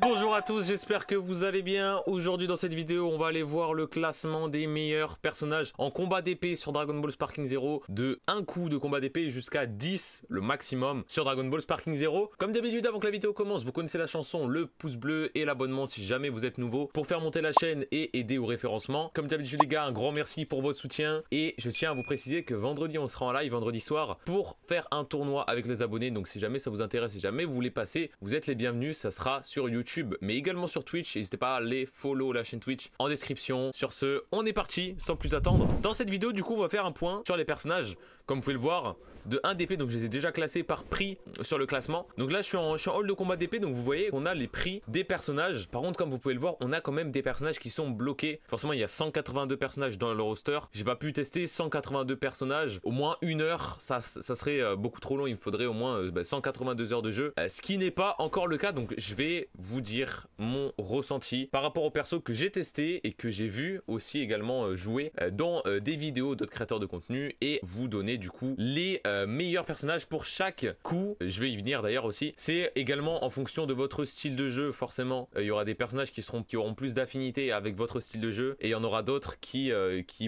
Bonjour à tous, j'espère que vous allez bien. Aujourd'hui dans cette vidéo, on va aller voir le classement des meilleurs personnages en combat d'épée sur Dragon Ball Sparking Zero, de 1 coup de combat d'épée jusqu'à 10 le maximum sur Dragon Ball Sparking Zero. Comme d'habitude, avant que la vidéo commence, vous connaissez la chanson, le pouce bleu et l'abonnement si jamais vous êtes nouveau pour faire monter la chaîne et aider au référencement. Comme d'habitude les gars, un grand merci pour votre soutien et je tiens à vous préciser que vendredi on sera en live, vendredi soir, pour faire un tournoi avec les abonnés. Donc si jamais ça vous intéresse, si jamais vous voulez passer, vous êtes les bienvenus, ça sera sur YouTube mais également sur Twitch. N'hésitez pas à aller follow la chaîne Twitch en description. Sur ce, on est parti sans plus attendre. Dans cette vidéo du coup on va faire un point sur les personnages. Comme vous pouvez le voir, de 1 d'épée, donc je les ai déjà classés par prix sur le classement. Donc là je suis en hall de combat d'épée, donc vous voyez qu'on a les prix des personnages. Par contre comme vous pouvez le voir, on a quand même des personnages qui sont bloqués. Forcément il y a 182 personnages dans le roster. J'ai pas pu tester 182 personnages, au moins 1 heure, ça serait beaucoup trop long. Il me faudrait au moins 182 heures de jeu, ce qui n'est pas encore le cas. Donc je vais vous dire mon ressenti par rapport aux persos que j'ai testé et que j'ai vu aussi également jouer dans des vidéos d'autres créateurs de contenu, et vous donner du coup les meilleurs personnages pour chaque coup. Je vais y venir d'ailleurs aussi. C'est également en fonction de votre style de jeu. Forcément il y aura des personnages qui auront plus d'affinité avec votre style de jeu, et il y en aura d'autres qui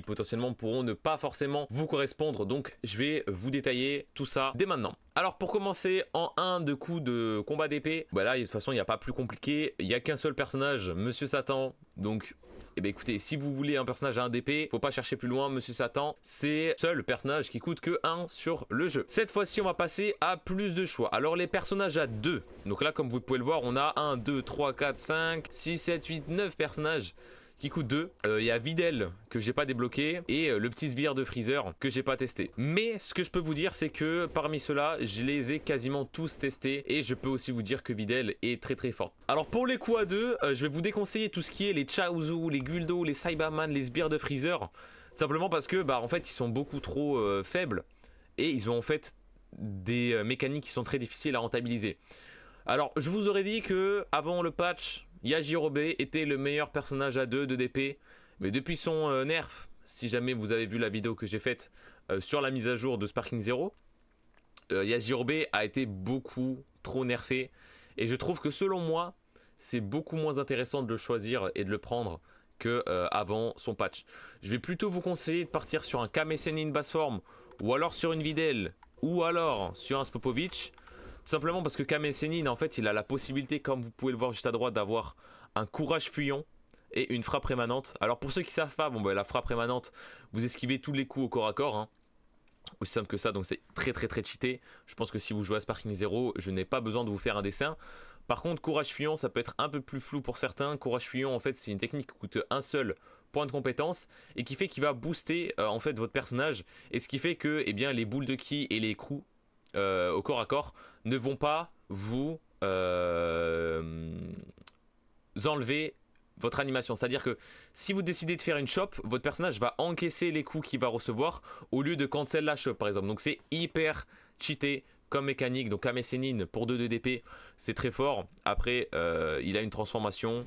potentiellement pourront ne pas forcément vous correspondre. Donc je vais vous détailler tout ça dès maintenant. Alors pour commencer, en 1 de coup de combat d'épée, bah là de toute façon il n'y a pas plus compliqué, il n'y a qu'un seul personnage, Monsieur Satan. Donc eh bien écoutez, si vous voulez un personnage à 1 d'épée, faut pas chercher plus loin, Monsieur Satan, c'est le seul personnage qui coûte que 1 sur le jeu. Cette fois-ci on va passer à plus de choix. Alors les personnages à 2, donc là comme vous pouvez le voir, on a 1, 2, 3, 4, 5, 6, 7, 8, 9 personnages qui coûte 2. Il y a Videl que j'ai pas débloqué et le petit sbire de Freezer que j'ai pas testé. Mais ce que je peux vous dire, c'est que parmi ceux-là, je les ai quasiment tous testés, et je peux aussi vous dire que Videl est très très forte. Alors pour les coups à 2, je vais vous déconseiller tout ce qui est les Chaozu, les Guldo, les Saibaman, les sbires de Freezer, simplement parce que en fait ils sont beaucoup trop faibles, et ils ont en fait des mécaniques qui sont très difficiles à rentabiliser. Alors je vous aurais dit que avant le patch, Yajirobe était le meilleur personnage à 2 de DP, mais depuis son nerf, si jamais vous avez vu la vidéo que j'ai faite sur la mise à jour de Sparking Zero, Yajirobe a été beaucoup trop nerfé, et je trouve que selon moi c'est beaucoup moins intéressant de le choisir et de le prendre que avant son patch. Je vais plutôt vous conseiller de partir sur un Kame Sennin basse forme, ou alors sur une Videl, ou alors sur un Spopovich. Simplement parce que Kame Sennin, en fait, il a la possibilité, comme vous pouvez le voir juste à droite, d'avoir un courage fuyant et une frappe rémanente. Alors pour ceux qui savent pas, la frappe rémanente, vous esquivez tous les coups au corps à corps, hein. Aussi simple que ça, donc c'est très très très cheaté. Je pense que si vous jouez à Sparking Zero, je n'ai pas besoin de vous faire un dessin. Par contre, courage fuyant, ça peut être un peu plus flou pour certains. Courage fuyant, en fait, c'est une technique qui coûte un seul point de compétence et qui fait qu'il va booster en fait votre personnage, et ce qui fait que les boules de ki et les coups au corps à corps ne vont pas vous enlever votre animation. C'est à dire que si vous décidez de faire une chop, votre personnage va encaisser les coups qu'il va recevoir au lieu de cancel la chop par exemple. Donc c'est hyper cheaté comme mécanique. Donc Kame Sennin pour 2 de DP, c'est très fort. Après il a une transformation,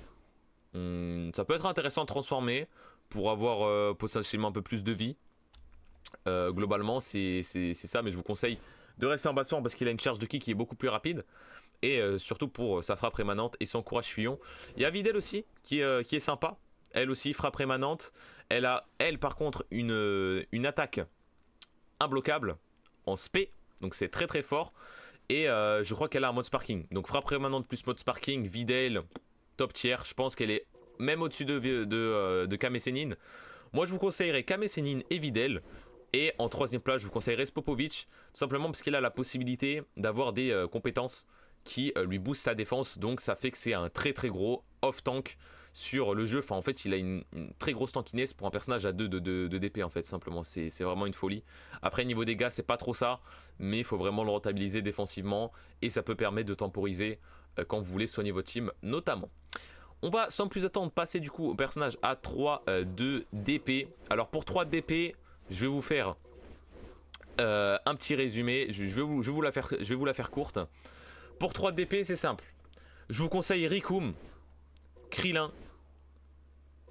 ça peut être intéressant de transformer pour avoir potentiellement un peu plus de vie. Globalement c'est ça, mais je vous conseille de rester en basse forme parce qu'il a une charge de ki qui est beaucoup plus rapide, et surtout pour sa frappe rémanente et son courage fuyant. Il y a Videl aussi qui est sympa, elle aussi frappe rémanente. Elle a par contre une attaque imbloquable en spé, donc c'est très très fort, et je crois qu'elle a un mode sparking, donc frappe rémanente plus mode sparking. Videl top tier, je pense qu'elle est même au-dessus de Kame Sennin. Moi je vous conseillerais Kame Sennin et Videl. Et en 3ème place, je vous conseillerais Spopovich, tout simplement parce qu'il a la possibilité d'avoir des compétences qui lui boostent sa défense. Donc ça fait que c'est un très très gros off-tank sur le jeu. Enfin en fait il a une très grosse tankiness pour un personnage à 2 de DP en fait, simplement. C'est vraiment une folie. Après niveau dégâts c'est pas trop ça, mais il faut vraiment le rentabiliser défensivement, et ça peut permettre de temporiser quand vous voulez soigner votre team notamment. On va sans plus attendre passer du coup au personnage à 3 de DP. Alors pour 3 de DP, je vais vous faire un petit résumé, je vais vous la faire courte. Pour 3 DP c'est simple, je vous conseille Rikum, Krillin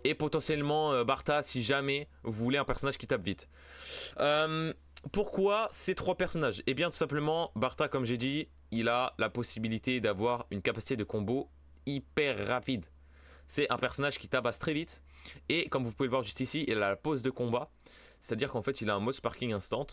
et potentiellement Bartha si jamais vous voulez un personnage qui tape vite. Pourquoi ces 3 personnages? Eh bien tout simplement, Bartha comme j'ai dit, il a la possibilité d'avoir une capacité de combo hyper rapide. C'est un personnage qui tabasse très vite. Et comme vous pouvez le voir juste ici, il a la pause de combat. C'est-à-dire qu'en fait, il a un mode sparking instant.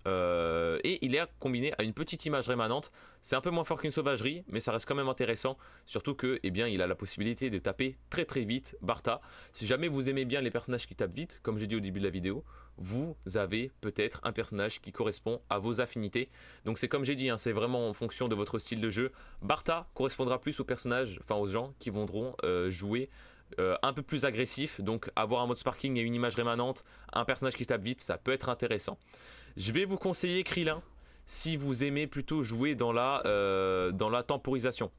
Et il est combiné à une petite image rémanente. C'est un peu moins fort qu'une sauvagerie, mais ça reste quand même intéressant. Surtout que, eh bien, il a la possibilité de taper très très vite Bartha. Si jamais vous aimez bien les personnages qui tapent vite, comme j'ai dit au début de la vidéo, vous avez peut-être un personnage qui correspond à vos affinités. Donc c'est comme j'ai dit, hein, c'est vraiment en fonction de votre style de jeu. Bartha correspondra plus aux personnages, enfin aux gens qui voudront jouer un peu plus agressif. Donc avoir un mode sparking et une image rémanente, un personnage qui tape vite, ça peut être intéressant. Je vais vous conseiller Krillin si vous aimez plutôt jouer dans la temporisation.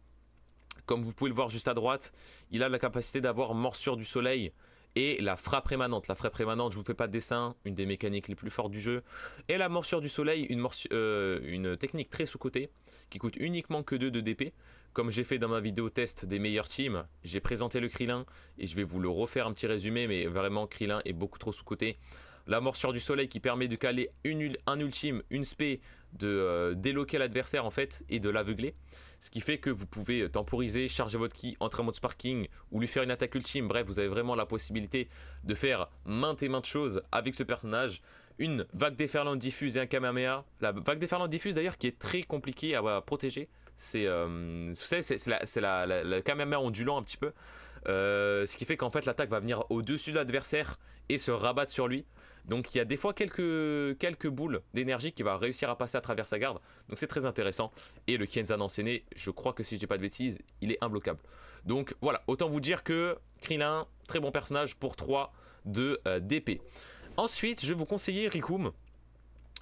Comme vous pouvez le voir juste à droite, il a la capacité d'avoir morsure du soleil et la frappe rémanente. La frappe rémanente, je vous fais pas de dessin, une des mécaniques les plus fortes du jeu. Et la morsure du soleil, une technique très sous-cotée qui coûte uniquement que 2 de DP. Comme j'ai fait dans ma vidéo test des meilleurs teams, j'ai présenté le Krillin et je vais vous le refaire un petit résumé, mais vraiment Krillin est beaucoup trop sous-coté. La morsure du soleil qui permet de caler un ultime, une spé, de déloquer l'adversaire en fait et de l'aveugler. Ce qui fait que vous pouvez temporiser, charger votre ki, entrer en mode sparking ou lui faire une attaque ultime. Bref, vous avez vraiment la possibilité de faire maintes et maintes choses avec ce personnage. Une vague déferlante diffuse et un Kamehameha. La vague déferlante diffuse d'ailleurs qui est très compliquée à protéger. C'est la Kamehameha ondulant un petit peu. Ce qui fait qu'en fait l'attaque va venir au-dessus de l'adversaire et se rabattre sur lui. Donc il y a des fois quelques boules d'énergie qui va réussir à passer à travers sa garde. Donc c'est très intéressant. Et le Kienzan enchaîné, je crois que si je dis pas de bêtises, il est imbloquable. Donc voilà, autant vous dire que Krillin, très bon personnage pour 3 de DP. Ensuite, je vais vous conseiller Rikum.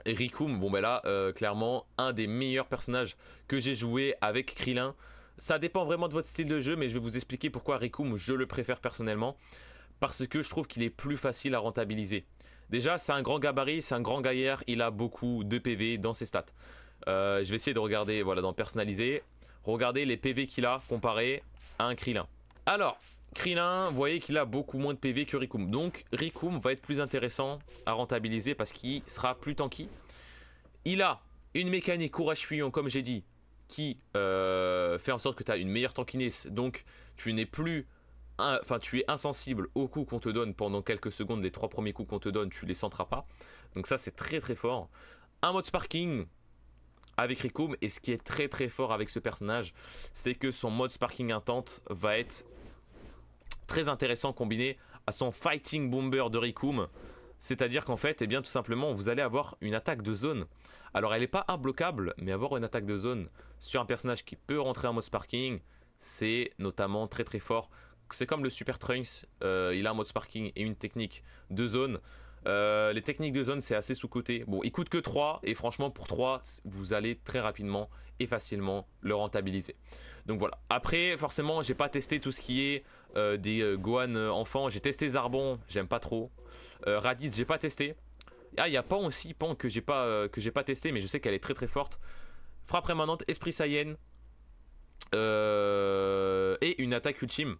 Et Rikum, bon ben là, clairement, un des meilleurs personnages que j'ai joué avec Krillin. Ça dépend vraiment de votre style de jeu, mais je vais vous expliquer pourquoi Rikum, je le préfère personnellement. Parce que je trouve qu'il est plus facile à rentabiliser. Déjà, c'est un grand gabarit, c'est un grand gaillard, il a beaucoup de PV dans ses stats. Je vais essayer de regarder, voilà, dans personnaliser. Regardez les PV qu'il a comparé à un Krillin. Alors, Krillin, vous voyez qu'il a beaucoup moins de PV que Rikum. Donc, Rikum va être plus intéressant à rentabiliser parce qu'il sera plus tanky. Il a une mécanique courage fuyant, comme j'ai dit, qui fait en sorte que tu as une meilleure tankiness. Donc, tu n'es plus... Enfin, tu es insensible aux coups qu'on te donne pendant quelques secondes. Les 3 premiers coups qu'on te donne, tu les sentiras pas. Donc ça, c'est très très fort. Un mode sparking avec Rikum. Et ce qui est très très fort avec ce personnage, c'est que son mode sparking intense va être très intéressant combiné à son fighting bomber de Rikum. C'est-à-dire qu'en fait, eh bien, tout simplement, vous allez avoir une attaque de zone. Alors, elle n'est pas imbloquable, mais avoir une attaque de zone sur un personnage qui peut rentrer en mode sparking, c'est notamment très très fort. C'est comme le Super Trunks, il a un mode sparking et une technique de zone. Les techniques de zone, c'est assez sous-coté. Bon, il coûte que 3 et franchement, pour 3, vous allez très rapidement et facilement le rentabiliser. Donc voilà. Après, forcément, j'ai pas testé tout ce qui est des Gohan enfants. J'ai testé Zarbon, j'aime pas trop. Raditz, j'ai pas testé. Ah, il y a Pan aussi, Pan que j'ai pas testé, mais je sais qu'elle est très très forte. Frappe rémanente, Esprit Saiyan et une attaque ultime.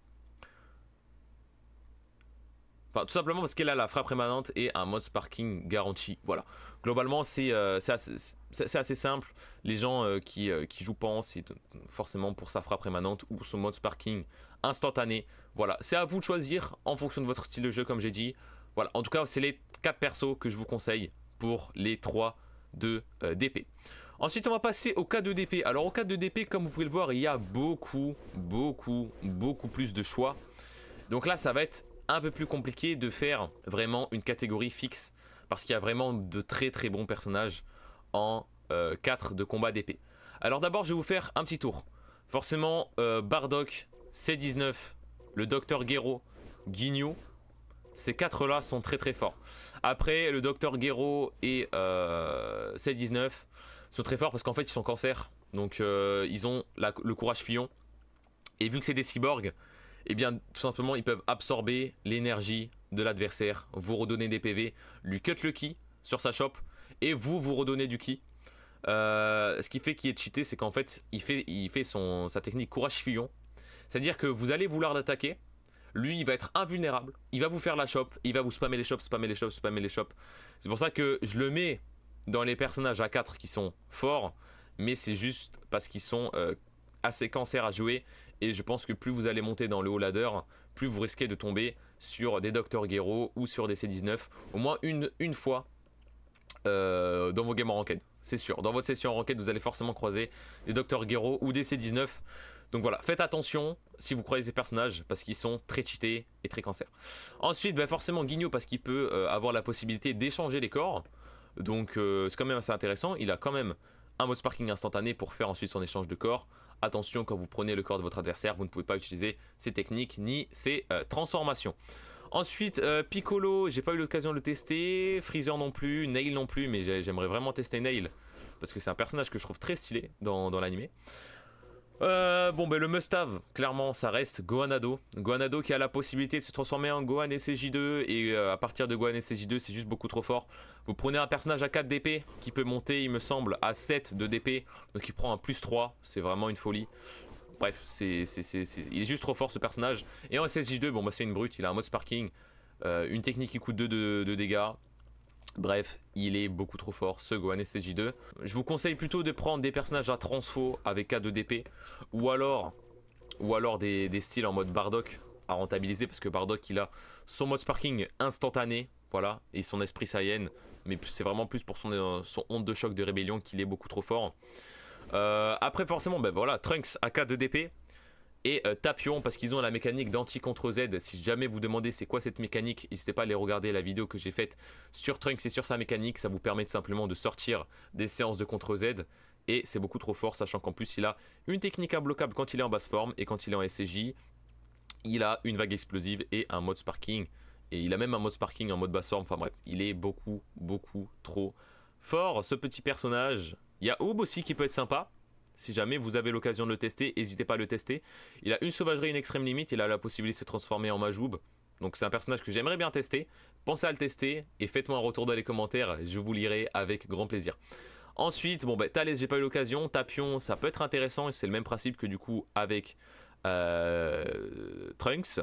Enfin, tout simplement parce qu'elle a la frappe rémanente et un mode sparking garanti. Voilà. Globalement, c'est assez simple. Les gens qui jouent Pan, c'est forcément pour sa frappe rémanente ou son mode sparking instantané. Voilà. C'est à vous de choisir en fonction de votre style de jeu, comme j'ai dit. Voilà. En tout cas, c'est les 4 persos que je vous conseille pour les 3 de DP. Ensuite, on va passer au cas de DP. Alors, au cas de DP, comme vous pouvez le voir, il y a beaucoup plus de choix. Donc là, ça va être un peu plus compliqué de faire vraiment une catégorie fixe parce qu'il y a vraiment de très très bons personnages en 4 de combat d'épée. Alors d'abord je vais vous faire un petit tour. Forcément Bardock, C19, le Docteur Gero, Ginyu, ces 4 là sont très très forts. Après le Docteur Gero et C19 sont très forts parce qu'en fait ils sont cancer. Donc ils ont le courage fillon. Et vu que c'est des cyborgs, et bien tout simplement ils peuvent absorber l'énergie de l'adversaire, vous redonner des PV, lui cut le ki sur sa shop et vous redonnez du ki. Ce qui fait qu'il est cheaté, c'est qu'en fait il fait sa technique courage fillon. C'est à dire que vous allez vouloir l'attaquer, lui il va être invulnérable, il va vous faire la shop, il va vous spammer les shops, spammer les shops, spammer les shops. C'est pour ça que je le mets dans les personnages A4 qui sont forts, mais c'est juste parce qu'ils sont assez cancer à jouer. Et je pense que plus vous allez monter dans le haut ladder, plus vous risquez de tomber sur des Dr Gero ou sur des C19 au moins une fois dans vos games en ranked. C'est sûr, dans votre session en ranked, vous allez forcément croiser des Dr Gero ou des C19. Donc voilà, faites attention si vous croisez ces personnages parce qu'ils sont très cheatés et très cancer. Ensuite, bah forcément Guigno parce qu'il peut avoir la possibilité d'échanger les corps. Donc c'est quand même assez intéressant. Il a quand même un mode sparking instantané pour faire ensuite son échange de corps. Attention, quand vous prenez le corps de votre adversaire, vous ne pouvez pas utiliser ses techniques ni ses transformations. Ensuite, Piccolo, j'ai pas eu l'occasion de le tester. Freezer non plus, Nail non plus, mais j'aimerais vraiment tester Nail parce que c'est un personnage que je trouve très stylé dans l'anime. Bon ben le must-have, clairement ça reste Gohanado. Gohanado qui a la possibilité de se transformer en Gohan SCJ2 et à partir de Gohan SCJ2 c'est juste beaucoup trop fort. Vous prenez un personnage à 4 d'épée qui peut monter il me semble à 7 de DP, donc il prend un plus 3, c'est vraiment une folie. Bref, il est juste trop fort ce personnage. Et en SSJ2, bon bah c'est une brute, il a un mode sparking, une technique qui coûte 2 de dégâts. Bref, il est beaucoup trop fort ce Gohan SSJ2. Je vous conseille plutôt de prendre des personnages à transfo avec K2 DP ou alors des styles en mode Bardock à rentabiliser parce que Bardock il a son mode sparking instantané, voilà, et son esprit Saiyan, mais c'est vraiment plus pour son onde de choc de rébellion qu'il est beaucoup trop fort. Après forcément, ben voilà, Trunks à K2 DP. Et Tapion parce qu'ils ont la mécanique d'anti contre Z. Si jamais vous demandez c'est quoi cette mécanique, n'hésitez pas à aller regarder la vidéo que j'ai faite sur Trunks et sur sa mécanique. Ça vous permet tout simplement de sortir des séances de contre Z. Et c'est beaucoup trop fort, sachant qu'en plus il a une technique imbloquable quand il est en basse forme. Et quand il est en SCJ, il a une vague explosive et un mode sparking. Et il a même un mode sparking en mode basse forme. Enfin bref, il est beaucoup trop fort ce petit personnage. Il y a Oob aussi qui peut être sympa. Si jamais vous avez l'occasion de le tester, n'hésitez pas à le tester. Il a une sauvagerie, une extrême limite, il a la possibilité de se transformer en Majoub. Donc c'est un personnage que j'aimerais bien tester. Pensez à le tester et faites-moi un retour dans les commentaires, je vous lirai avec grand plaisir. Ensuite, bon bah Thalès, j'ai pas eu l'occasion. Tapion, ça peut être intéressant et c'est le même principe que du coup avec Trunks.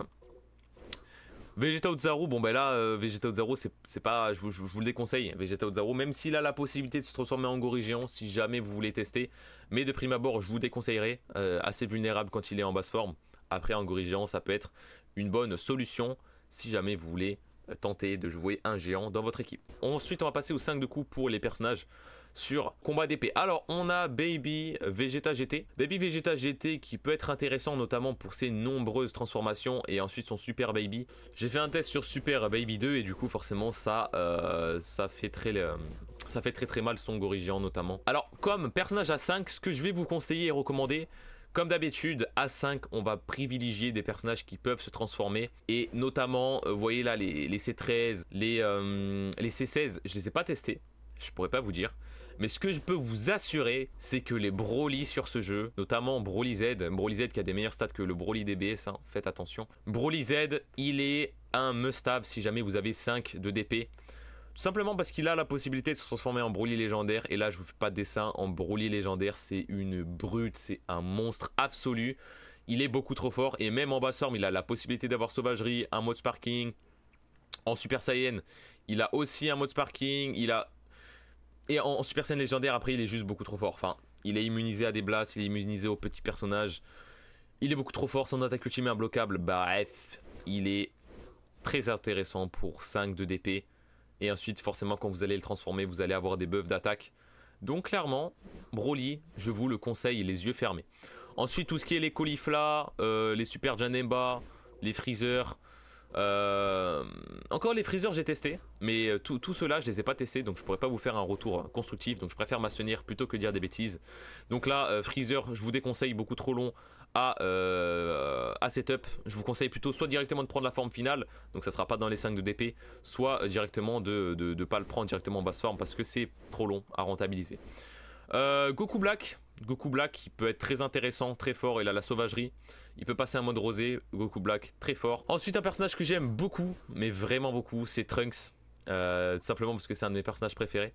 Vegeta Ozaru, bon ben là, Vegeta Ozaru, c'est pas, je vous le déconseille, Vegeta Ozaru, même s'il a la possibilité de se transformer en Gorille géant, si jamais vous voulez tester, mais de prime abord, je vous déconseillerais, assez vulnérable quand il est en basse forme. Après, en Gorille géant, ça peut être une bonne solution, si jamais vous voulez tenter de jouer un géant dans votre équipe. Ensuite, on va passer aux 5 de coups pour les personnages sur combat d'épée. Alors on a Baby Vegeta GT. Baby Vegeta GT qui peut être intéressant notamment pour ses nombreuses transformations et ensuite son Super Baby. J'ai fait un test sur Super Baby 2 et du coup forcément ça fait très mal son Gorille géant notamment. Alors comme personnage à 5, ce que je vais vous conseiller et recommander, comme d'habitude, à 5, on va privilégier des personnages qui peuvent se transformer. Et notamment, vous voyez là, les C13, les C16, je les ai pas testés. Je pourrais pas vous dire. Mais ce que je peux vous assurer, c'est que les Broly sur ce jeu, notamment Broly Z qui a des meilleurs stats que le Broly DBS, hein, faites attention. Broly Z, il est un must-have si jamais vous avez 5 de DP. Tout simplement parce qu'il a la possibilité de se transformer en Broly légendaire. Et là, je vous fais pas de dessin. En Broly légendaire, c'est une brute, c'est un monstre absolu. Il est beaucoup trop fort. Et même en basse forme, il a la possibilité d'avoir sauvagerie, un mode sparking. En Super Saiyan, il a aussi un mode sparking. Et en Super Saiyan légendaire, après, il est juste beaucoup trop fort. Enfin, il est immunisé à des blasts, il est immunisé aux petits personnages. Il est beaucoup trop fort, son attaque ultime est imbloquable. Bref, il est très intéressant pour 5 de DP. Et ensuite, forcément, quand vous allez le transformer, vous allez avoir des buffs d'attaque. Donc, clairement, Broly, je vous le conseille les yeux fermés. Ensuite, tout ce qui est les Caulifla, les Super Janemba, les Freezer. Encore les Freezer, j'ai testé. Mais tout cela, je les ai pas testés. Donc, je pourrais pas vous faire un retour constructif. Donc, je préfère m'assainir plutôt que dire des bêtises. Donc là, Freezer, je vous déconseille beaucoup trop long à setup. Je vous conseille plutôt soit directement de prendre la forme finale, donc ça sera pas dans les 5 de DP, soit directement de pas le prendre directement en basse forme parce que c'est trop long à rentabiliser. Goku Black qui peut être très intéressant, très fort, il a la sauvagerie, il peut passer un mode rosé. Goku Black très fort. Ensuite un personnage que j'aime beaucoup, mais vraiment beaucoup, c'est Trunks, tout simplement parce que c'est un de mes personnages préférés.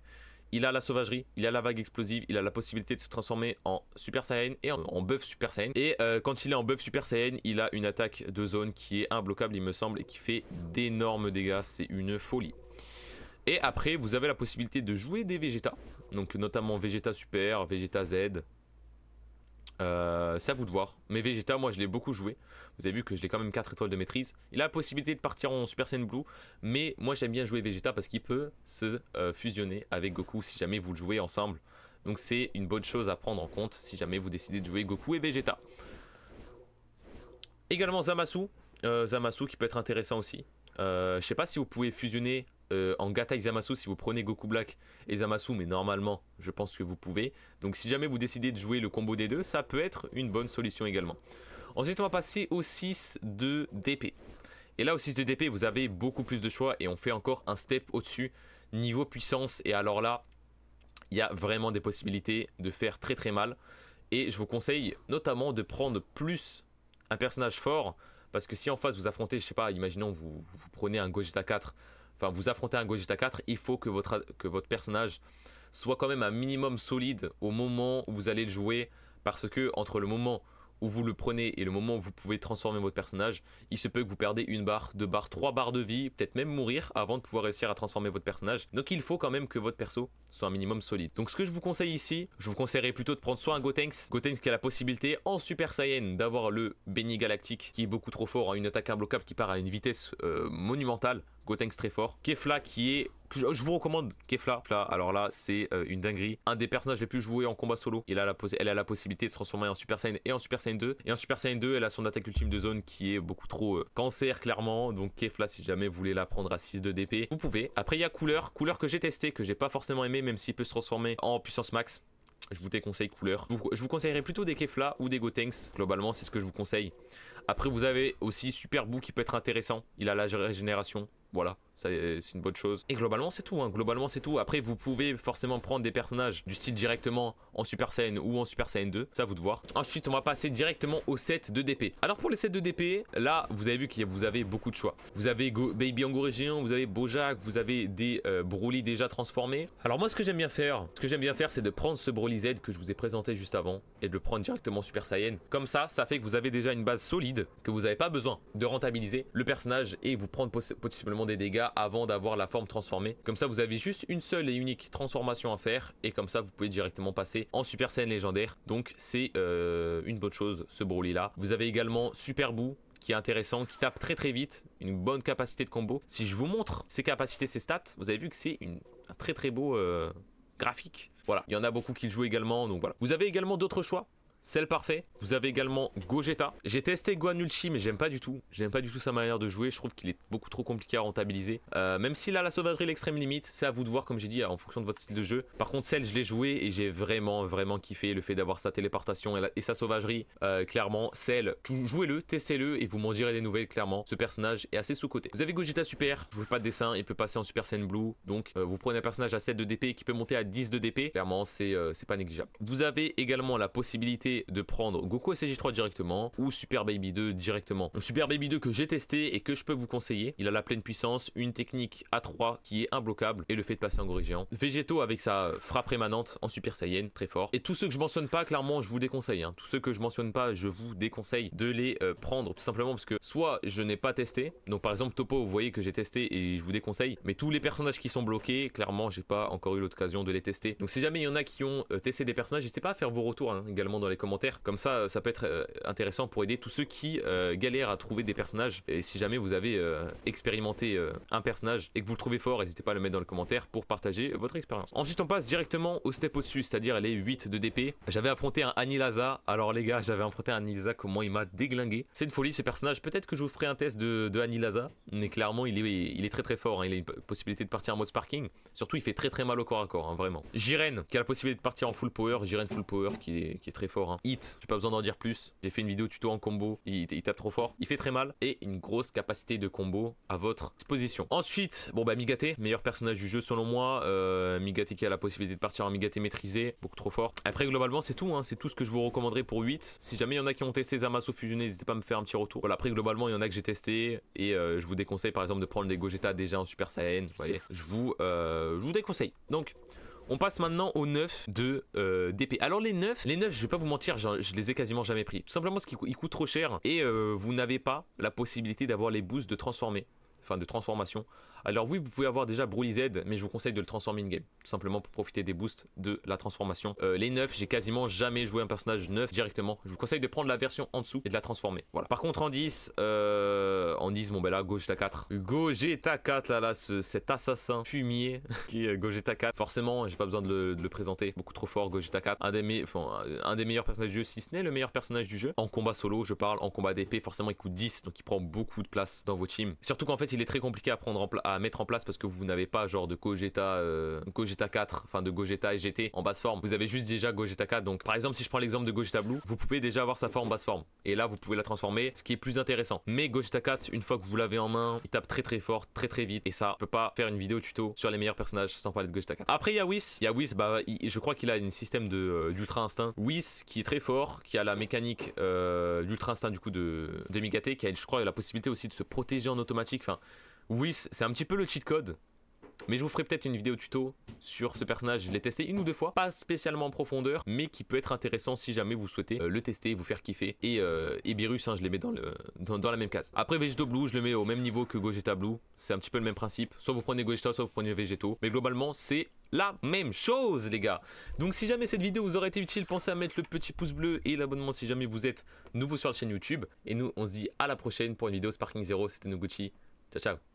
Il a la sauvagerie, il a la vague explosive, il a la possibilité de se transformer en Super Saiyan et en buff Super Saiyan. Et quand il est en buff Super Saiyan, il a une attaque de zone qui est imbloquable il me semble et qui fait d'énormes dégâts, c'est une folie. Et après vous avez la possibilité de jouer des Vegeta, donc notamment Vegeta Super, Vegeta Z, C'est à vous de voir. Mais Vegeta, moi je l'ai beaucoup joué. Vous avez vu que je l'ai quand même 4 étoiles de maîtrise. Il a la possibilité de partir en Super Saiyan Blue. Mais moi j'aime bien jouer Vegeta parce qu'il peut se fusionner avec Goku si jamais vous le jouez ensemble. Donc c'est une bonne chose à prendre en compte si jamais vous décidez de jouer Goku et Vegeta. Également Zamasu. Zamasu qui peut être intéressant aussi. Je sais pas si vous pouvez fusionner en Gatai Zamasu si vous prenez Goku Black et Zamasu, mais normalement je pense que vous pouvez. Donc si jamais vous décidez de jouer le combo des deux, ça peut être une bonne solution également. Ensuite on va passer au 6 de DP. Et là au 6 de DP vous avez beaucoup plus de choix et on fait encore un step au-dessus niveau puissance. Et alors là il y a vraiment des possibilités de faire très très mal. Et je vous conseille notamment de prendre plus un personnage fort. Parce que si en face vous affrontez, je sais pas, imaginons vous prenez un Gogeta 4. Enfin vous affrontez un Gogeta 4, il faut que votre personnage soit quand même un minimum solide au moment où vous allez le jouer. Parce que entre le moment où vous le prenez et le moment où vous pouvez transformer votre personnage, il se peut que vous perdez une barre, 2 barres, 3 barres de vie, peut-être même mourir avant de pouvoir réussir à transformer votre personnage. Donc il faut quand même que votre perso soit un minimum solide. Donc ce que je vous conseille ici, je vous conseillerais plutôt de prendre soit un Gotenks. Gotenks qui a la possibilité en Super Saiyan d'avoir le Béni Galactique qui est beaucoup trop fort, une attaque imbloquable qui part à une vitesse monumentale. Gotenks très fort. Kefla qui est... Je vous recommande Kefla. Alors là, c'est une dinguerie. Un des personnages les plus joués en combat solo. Elle a la possibilité de se transformer en Super Saiyan et en Super Saiyan 2. Et en Super Saiyan 2, elle a son attaque ultime de zone qui est beaucoup trop cancer, clairement. Donc Kefla, si jamais vous voulez la prendre à 6 de DP, vous pouvez. Après, il y a Couleur. Couleur que j'ai testé, que j'ai pas forcément aimé, même s'il peut se transformer en puissance max. Je vous déconseille Couleur. Je vous conseillerais plutôt des Kefla ou des Gotenks. Globalement, c'est ce que je vous conseille. Après, vous avez aussi Super Boo qui peut être intéressant. Il a la régénération. Voilà, c'est une bonne chose. Et globalement c'est tout, hein. Globalement c'est tout. Après vous pouvez forcément prendre des personnages du style directement en Super Saiyan ou en Super Saiyan 2, ça à vous de voir. Ensuite on va passer directement au set de DP. Alors pour les sets de DP, là vous avez vu que vous avez beaucoup de choix. Vous avez Baby Angorégéen, vous avez Bojack, vous avez des Broly déjà transformés. Alors moi ce que j'aime bien faire, c'est de prendre ce Broly Z que je vous ai présenté juste avant et de le prendre directement en Super Saiyan. Comme ça fait que vous avez déjà une base solide, que vous n'avez pas besoin de rentabiliser le personnage et vous prendre possiblement des dégâts avant d'avoir la forme transformée. Comme ça vous avez juste une seule et unique transformation à faire et comme ça vous pouvez directement passer en Super Saiyan légendaire. Donc c'est une bonne chose ce Broly là. Vous avez également Super Boo qui est intéressant, qui tape très très vite, une bonne capacité de combo. Si je vous montre ses capacités, ses stats, vous avez vu que c'est un très très beau graphique. Voilà, il y en a beaucoup qui le jouent également, donc voilà. Vous avez également d'autres choix. C'est le parfait. Vous avez également Gogeta. J'ai testé Gohan Ulchi mais j'aime pas du tout. J'aime pas du tout sa manière de jouer. Je trouve qu'il est beaucoup trop compliqué à rentabiliser. Même s'il a la sauvagerie l'extrême limite, c'est à vous de voir comme j'ai dit en fonction de votre style de jeu. Par contre Cell je l'ai joué et j'ai vraiment kiffé le fait d'avoir sa téléportation et sa sauvagerie. Clairement Cell, jouez-le, testez-le et vous m'en direz des nouvelles clairement. Ce personnage est assez sous-coté. Vous avez Gogeta Super. Je vous fais pas de dessin, il peut passer en Super Saiyan Blue. Donc vous prenez un personnage à 7 de DP qui peut monter à 10 de DP. Clairement c'est pas négligeable. Vous avez également la possibilité de prendre Goku SJ3 directement ou Super Baby 2 directement. Donc Super Baby 2 que j'ai testé et que je peux vous conseiller. Il a la pleine puissance, une technique A3 qui est imbloquable et le fait de passer en Gorille Géant. Végétaux avec sa frappe rémanente en Super Saiyan, très fort. Et tous ceux que je mentionne pas, clairement je vous déconseille. Tous ceux que je mentionne pas, je vous déconseille de les prendre tout simplement parce que soit je n'ai pas testé. Donc par exemple Topo, vous voyez que j'ai testé et je vous déconseille. Mais tous les personnages qui sont bloqués, clairement j'ai pas encore eu l'occasion de les tester. Donc si jamais il y en a qui ont testé des personnages, n'hésitez pas à faire vos retours également dans les commentaires. Comme ça, ça peut être intéressant pour aider tous ceux qui galèrent à trouver des personnages. Et si jamais vous avez expérimenté un personnage et que vous le trouvez fort, n'hésitez pas à le mettre dans les commentaires pour partager votre expérience. Ensuite, on passe directement au step au-dessus, c'est-à-dire les 8 de DP. J'avais affronté un Anilaza. Alors les gars, j'avais affronté un Anilaza, comment il m'a déglingué. C'est une folie ce personnage. Peut-être que je vous ferai un test de Anilaza, mais clairement, il est très très fort. Il a une possibilité de partir en mode sparking. Surtout, il fait très très mal au corps à corps, vraiment. Jiren, qui a la possibilité de partir en full power. Jiren full power, qui est très fort. Hit, j'ai pas besoin d'en dire plus. J'ai fait une vidéo tuto en combo, il tape trop fort, il fait très mal et une grosse capacité de combo à votre disposition. Ensuite, bon bah Migate, meilleur personnage du jeu selon moi. Migate qui a la possibilité de partir en Migate maîtrisé, beaucoup trop fort. Après globalement c'est tout, c'est tout ce que je vous recommanderais pour 8. Si jamais il y en a qui ont testé Zamasu fusionné, n'hésitez pas à me faire un petit retour. Voilà, après globalement il y en a que j'ai testé et je vous déconseille par exemple de prendre des Gogeta déjà en Super Saiyan, vous voyez, je vous déconseille. Donc on passe maintenant aux 9 de DP. Alors les 9, je vais pas vous mentir, je les ai quasiment jamais pris. Tout simplement parce qu'ils coûtent trop cher et vous n'avez pas la possibilité d'avoir les boosts de transformer. enfin de transformation. Alors oui, vous pouvez avoir déjà Broly Z, mais je vous conseille de le transformer in-game, tout simplement pour profiter des boosts de la transformation. Les neufs, j'ai quasiment jamais joué un personnage neuf directement. Je vous conseille de prendre la version en dessous et de la transformer. Voilà. Par contre en 10, bon ben là, Gogeta 4. Gogeta 4, là, cet assassin fumier qui est Gogeta 4. Forcément, j'ai pas besoin de le présenter, beaucoup trop fort, Gogeta 4. Un des meilleurs personnages du jeu, si ce n'est le meilleur personnage du jeu. En combat solo, je parle, en combat d'épée, forcément il coûte 10, donc il prend beaucoup de place dans vos teams. Surtout qu'en fait, il est très compliqué à mettre en place parce que vous n'avez pas genre de Gogeta 4, enfin de Gogeta et GT en basse forme. Vous avez juste déjà Gogeta 4. Donc par exemple, si je prends l'exemple de Gogeta Blue, vous pouvez déjà avoir sa forme basse forme. Et là, vous pouvez la transformer, ce qui est plus intéressant. Mais Gogeta 4, une fois que vous l'avez en main, il tape très très fort, très très vite. Et ça, je peux pas faire une vidéo tuto sur les meilleurs personnages sans parler de Gogeta 4. Après, il y a Whis. Bah, je crois qu'il a un système d'ultra instinct. Whis qui est très fort, qui a la mécanique d'ultra instinct du coup de Migaté, qui a, je crois, la possibilité aussi de se protéger en automatique. Enfin, Whis, c'est un petit peu le cheat code. Mais je vous ferai peut-être une vidéo tuto sur ce personnage. Je l'ai testé une ou deux fois, pas spécialement en profondeur, mais qui peut être intéressant si jamais vous souhaitez le tester, vous faire kiffer. Et Beerus, je les mets dans la même case. Après Vegeto Blue, je le mets au même niveau que Gogeta Blue. C'est un petit peu le même principe. Soit vous prenez Gogeta, soit vous prenez Vegeto. Mais globalement, c'est la même chose, les gars. Donc si jamais cette vidéo vous aurait été utile, pensez à mettre le petit pouce bleu et l'abonnement si jamais vous êtes nouveau sur la chaîne YouTube. Et nous, on se dit à la prochaine pour une vidéo Sparking Zero. C'était Noguchi. Ciao, ciao.